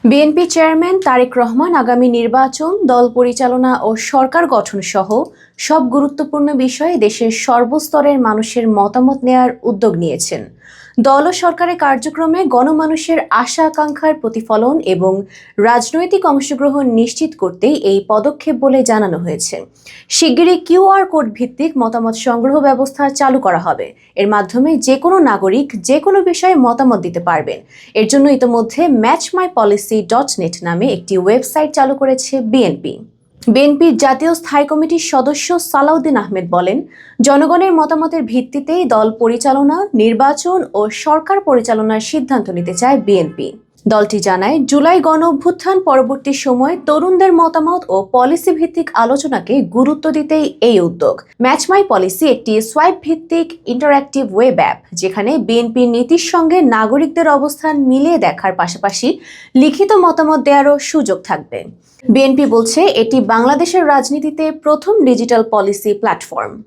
BNP chairman Tarique Rahman আগামী নির্বাচন, দল পরিচালনা ও সরকার গঠন সহ সব গুরুত্বপূর্ণ বিষয়ে দেশের সর্বস্তরের মানুষের মতামত নেয়ার উদ্যোগ নিয়েছেন। দল ও সরকারের কার্যক্রমে গণমানুষের আশা আকাঙ্ক্ষার প্রতিফলন এবং রাজনৈতিক অংশগ্রহণ নিশ্চিত করতেই এই পদক্ষেপ বলে জানানো হয়েছে। শিগগিরই কিউআর কোড ভিত্তিক মতামত সংগ্রহ ব্যবস্থা চালু করা হবে। এর মাধ্যমে যে কোনো নাগরিক যে কোনো বিষয়ে মতামত দিতে পারবেন। এর জন্য ইতোমধ্যে matchmypolicy.net নামে একটি ওয়েবসাইট চালু করেছে বিএনপির জাতীয় স্থায়ী কমিটির সদস্য সালাউদ্দিন আহমেদ বলেন, জনগণের মতামতের ভিত্তিতেই দল পরিচালনা, নির্বাচন ও সরকার পরিচালনার সিদ্ধান্ত নিতে চায় বিএনপি। দলটি জানায়, জুলাই গণঅভ্যুত্থান পরবর্তী সময়ে তরুণদের মতামত ও পলিসি ভিত্তিক আলোচনাকে গুরুত্ব দিতেই এই উদ্যোগ। ম্যাচ মাই পলিসি একটি সোয়াইপ ভিত্তিক ইন্টারঅ্যাক্টিভ ওয়েব অ্যাপ, যেখানে বিএনপির নীতির সঙ্গে নাগরিকদের অবস্থান মিলিয়ে দেখার পাশাপাশি লিখিত মতামত দেওয়ারও সুযোগ থাকবে। বিএনপি বলছে, এটি বাংলাদেশের রাজনীতিতে প্রথম ডিজিটাল পলিসি প্ল্যাটফর্ম।